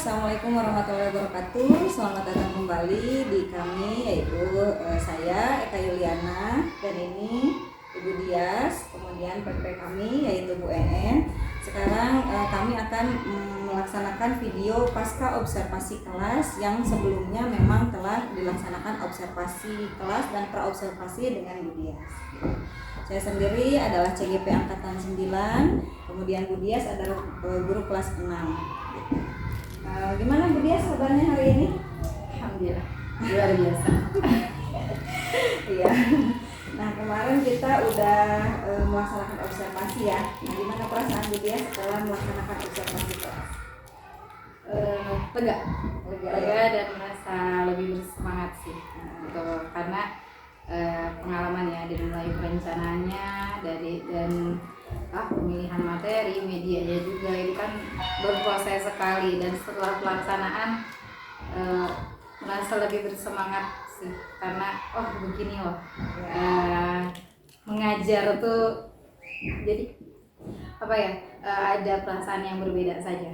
Assalamualaikum warahmatullahi wabarakatuh. Selamat datang kembali di kami, yaitu saya Eka Yuliana dan ini Ibu Dias, kemudian PP kami yaitu Bu En. Sekarang kami akan melaksanakan video pasca observasi kelas yang sebelumnya memang telah dilaksanakan observasi kelas dan praobservasi dengan Bu Dias. Saya sendiri adalah CGP Angkatan 9, kemudian Bu Dias adalah guru kelas 6. Gimana Bu Dias kabarnya hari ini? Alhamdulillah, luar biasa. Iya. Nah, kemarin kita udah melaksanakan observasi ya. Nah, gimana perasaan Bu Dias setelah melaksanakan observasi kelas? Lega dan merasa lebih bersemangat sih. Gitu. Karena pengalaman ya, dari mulai perencanaannya dan pemilihan materi, medianya juga itu kan berproses sekali, dan setelah pelaksanaan merasa lebih bersemangat sih, karena begini loh mengajar tuh jadi ada perasaan yang berbeda saja.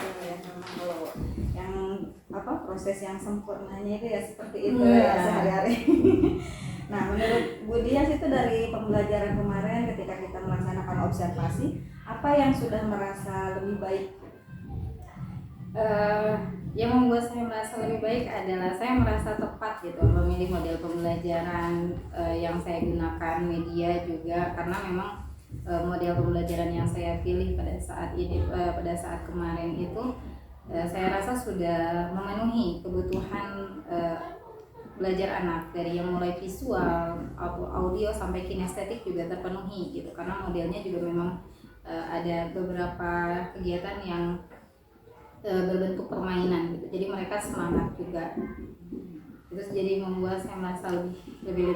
Ya, kalau yang proses yang sempurnanya itu ya seperti itu ya sehari-hari. Nah, menurut Bu Dias itu dari pembelajaran kemarin ketika kita melaksanakan observasi, apa yang sudah merasa lebih baik? Yang membuat saya merasa lebih baik adalah saya merasa tepat gitu memilih model pembelajaran yang saya gunakan, media juga, karena memang model pembelajaran yang saya pilih pada saat ini, pada saat kemarin itu saya rasa sudah memenuhi kebutuhan belajar anak, dari yang mulai visual, audio sampai kinestetik juga terpenuhi gitu, karena modelnya juga memang ada beberapa kegiatan yang berbentuk permainan gitu, jadi mereka semangat juga. Terus jadi membuat saya merasa lebih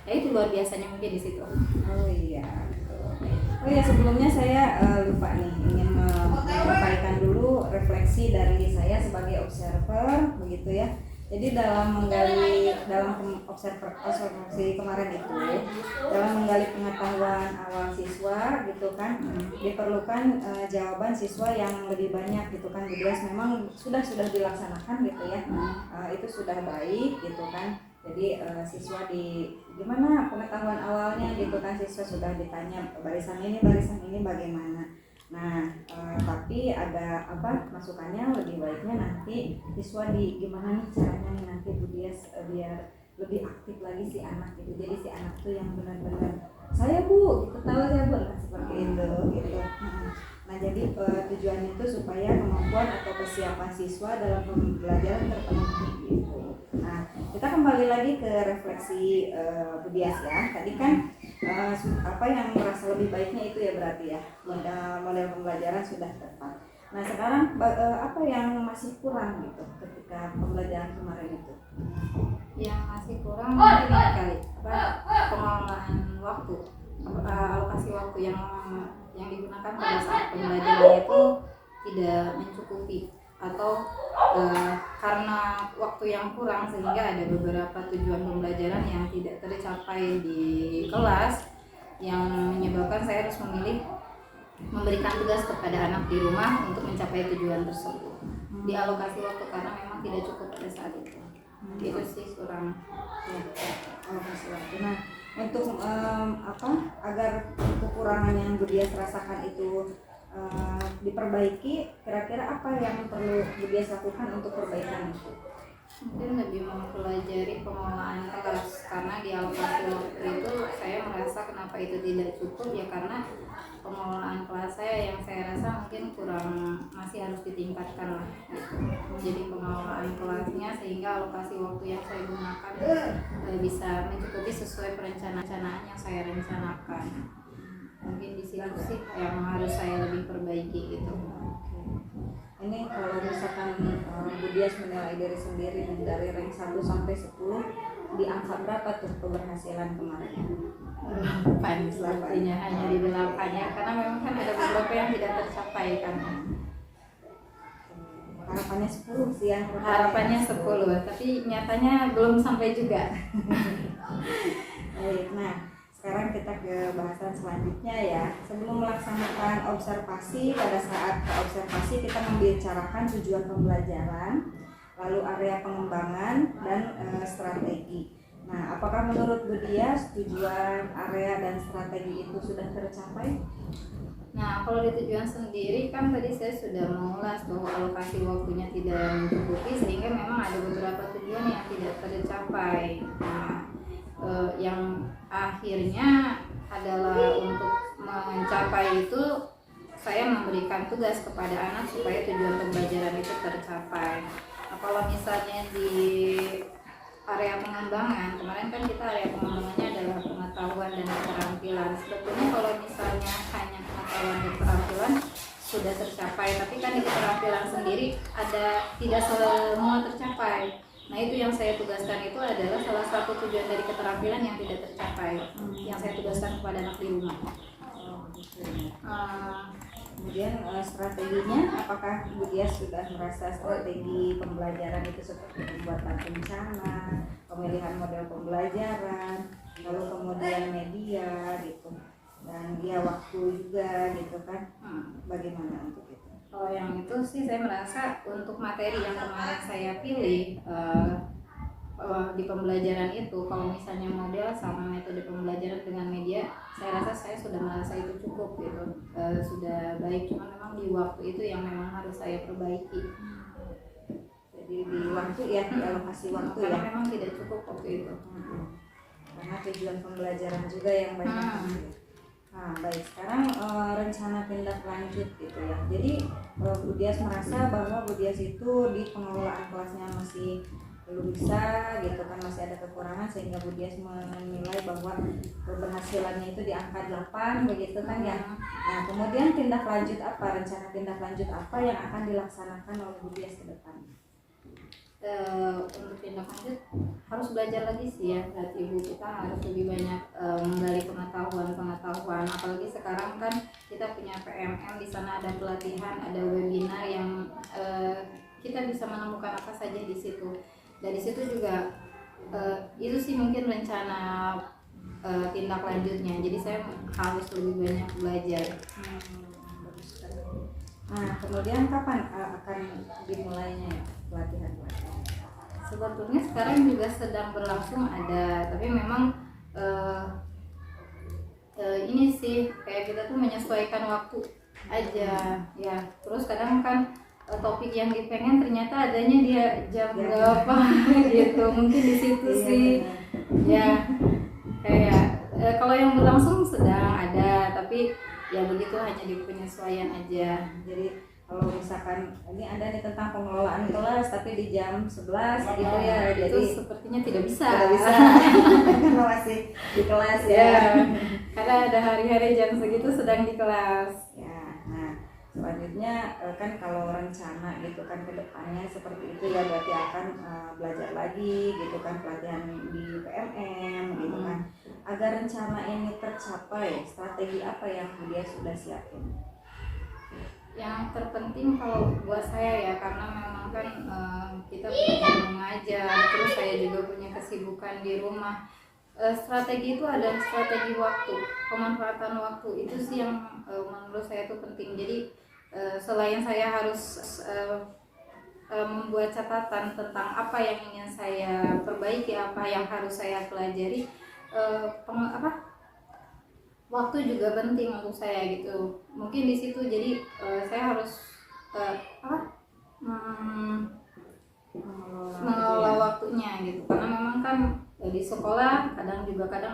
ya itu luar biasanya mungkin di situ. Oh iya, sebelumnya saya lupa nih, ingin menyampaikan dulu refleksi dari saya sebagai observer begitu ya. Jadi dalam observasi kemarin itu, dalam menggali pengetahuan awal siswa gitu kan, diperlukan jawaban siswa yang lebih banyak gitu kan. Jadi memang sudah dilaksanakan gitu ya, itu sudah baik gitu kan. Jadi siswa di gimana pengetahuan awalnya gitu kan, siswa sudah ditanya barisan ini bagaimana. Nah, tapi ada masukannya lebih baiknya nanti siswa di gimana nih caranya nih nanti Bu Dias biar lebih aktif lagi si anak gitu. Jadi si anak tuh yang benar-benar saya Bu, gitu, tahu saya Bu, nah, seperti itu gitu. Nah, jadi tujuan itu supaya kemampuan atau kesiapan siswa dalam pembelajaran terpenuhi gitu. Nah, kita kembali lagi ke refleksi Bu Dias ya. Tadi kan apa yang merasa lebih baiknya itu ya berarti ya model pembelajaran sudah tepat. Nah, sekarang apa yang masih kurang gitu ketika pembelajaran kemarin itu? Yang masih kurang mungkin ini kali pengelolaan waktu, alokasi waktu yang digunakan pada saat pembelajaran itu tidak mencukupi, atau karena waktu yang kurang sehingga ada beberapa tujuan pembelajaran yang tidak tercapai di kelas, yang menyebabkan saya harus memilih memberikan tugas kepada anak di rumah untuk mencapai tujuan tersebut. Dialokasi waktu karena memang tidak cukup pada saat itu. Itu sih kurang ya, alokasi waktu. Nah, untuk agar kekurangan yang Bu Dias rasakan itu diperbaiki, kira-kira apa yang perlu Bu Dias lakukan untuk perbaikan itu? Mungkin lebih mempelajari pengelolaan kelas, karena di alokasi waktu itu saya merasa kenapa itu tidak cukup ya, karena pengelolaan kelas saya yang saya rasa mungkin kurang, masih harus ditingkatkan lah gitu. Jadi pengelolaan kelasnya sehingga alokasi waktu yang saya gunakan bisa mencukupi sesuai perencanaan yang saya rencanakan. Mungkin di situ sih yang harus saya lebih perbaiki gitu. Ini kalau misalkan Bu Dias menilai diri sendiri dari rank 1 sampai 10, di angka berapa tuh keberhasilan kemarin? 8 sepertinya, hanya di 8 ya, karena memang kan ada beberapa yang tidak tercapai kan. Harapannya 10 sih yang harapannya 10, tapi nyatanya belum sampai juga. Baik, nah sekarang kita ke bahasan selanjutnya ya. Sebelum melaksanakan observasi, pada saat observasi kita membicarakan tujuan pembelajaran, lalu area pengembangan dan strategi. Nah, apakah menurut Bu Dias tujuan, area dan strategi itu sudah tercapai? Nah, kalau di tujuan sendiri kan tadi saya sudah mengulas bahwa alokasi waktunya tidak mencukupi sehingga memang ada beberapa tujuan yang tidak tercapai. Nah, yang akhirnya adalah untuk mencapai itu saya memberikan tugas kepada anak supaya tujuan pembelajaran itu tercapai. Nah, kalau misalnya di area pengembangan, kemarin kan kita area pengembangannya adalah pengetahuan dan keterampilan. Sebetulnya kalau misalnya hanya pengetahuan dan keterampilan sudah tercapai, tapi kan di keterampilan sendiri ada tidak semua tercapai. Nah, itu yang saya tugaskan itu adalah salah satu tujuan dari keterampilan yang tidak tercapai, yang saya tugaskan kepada anak di rumah. Kemudian strateginya, apakah Bu Dias sudah merasa strategi pembelajaran itu seperti pembuatan rencana, pemilihan model pembelajaran, lalu kemudian media gitu, dan dia waktu juga gitu kan? Bagaimana untuk itu? Kalau yang itu sih saya merasa untuk materi yang kemarin saya pilih di pembelajaran itu, kalau misalnya model sama metode pembelajaran dengan media, saya rasa saya sudah merasa itu cukup gitu, sudah baik. Cuma memang di waktu itu yang memang harus saya perbaiki. Jadi di waktu ya, di alokasi waktu karena ya. memang tidak cukup waktu itu. Karena tujuan pembelajaran juga yang banyak. Nah, baik, sekarang rencana tindak lanjut gitu ya. Jadi Bu Dias merasa bahwa Bu Dias itu di pengelolaan kelasnya masih belum bisa gitu kan, masih ada kekurangan sehingga Bu Dias menilai bahwa keberhasilannya itu di angka 8 begitu kan ya. Nah, kemudian tindak lanjut apa, rencana tindak lanjut apa yang akan dilaksanakan oleh Bu Dias ke depan? Untuk tindak lanjut harus belajar lagi sih ya, berarti ibu kita harus lebih banyak menggali pengetahuan, apalagi sekarang kan kita punya PMM, di sana ada pelatihan, ada webinar yang kita bisa menemukan apa saja di situ. Dari situ juga itu sih mungkin rencana tindak lanjutnya. Jadi saya harus lebih banyak belajar. Nah, kemudian kapan akan dimulainya ya pelatihan? Sebetulnya sekarang juga sedang berlangsung ada, tapi memang ini sih kayak kita tuh menyesuaikan waktu aja ya. Terus kadang kan topik yang dipengen ternyata adanya dia jam berapa gitu, mungkin di situ sih ya. Kayak kalau yang berlangsung sedang ada, tapi ya begitu, hanya di penyesuaian aja. Jadi kalau misalkan ini ada nih tentang pengelolaan kelas tapi di jam 11 gitu ya, itu jadi sepertinya tidak bisa karena masih di kelas ya. Karena ada hari-hari jam segitu sedang di kelas Ya. Nah, selanjutnya kan kalau rencana gitu kan ke depannya seperti itu ya, berarti akan belajar lagi gitu kan, pelatihan di PMM gitu kan. Agar rencana ini tercapai, strategi apa yang dia sudah siapin? yang terpenting kalau buat saya ya, karena memang kan kita punya mengajar, terus saya juga punya kesibukan di rumah. Strategi itu adalah strategi waktu, pemanfaatan waktu itu sih yang menurut saya itu penting. Jadi selain saya harus membuat catatan tentang apa yang ingin saya perbaiki, apa yang harus saya pelajari, waktu juga penting untuk saya gitu. Mungkin di situ jadi saya harus mengelola waktunya gitu, karena memang kan di sekolah kadang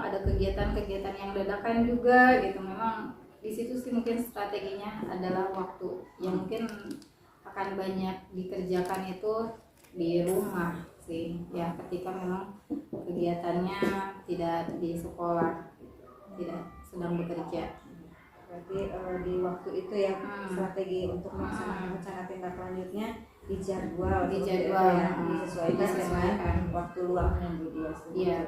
ada kegiatan-kegiatan yang dadakan juga gitu. Memang di situ sih mungkin strateginya adalah waktu yang mungkin akan banyak dikerjakan itu di rumah sih ya, ketika memang kegiatannya tidak di sekolah, tidak sedang bekerja. Berarti di waktu itu ya strategi untuk melaksanakan rencana tindak lanjutnya dijadwal ya, disesuaikan dengan waktu luangnya Bu Dias. Iya.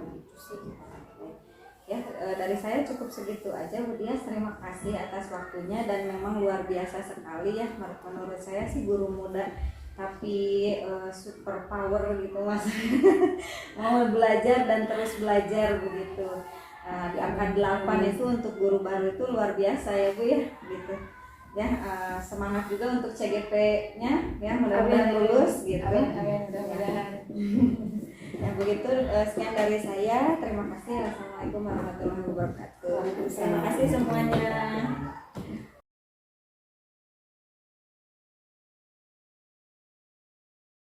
Ya, dari saya cukup segitu aja Bu Dias. Terima kasih atas waktunya dan memang luar biasa sekali ya, menurut saya sih guru muda tapi super power gitu Mas. Mau belajar dan terus belajar begitu. di angka 8 itu untuk guru baru itu luar biasa ya Bu ya gitu ya. Semangat juga untuk CGP-nya ya, mudah-mudahan lulus gitu. Amin, mudah-mudahan. Ya begitu, sekian dari saya, terima kasih. Assalamualaikum warahmatullahi wabarakatuh. Terima kasih semuanya.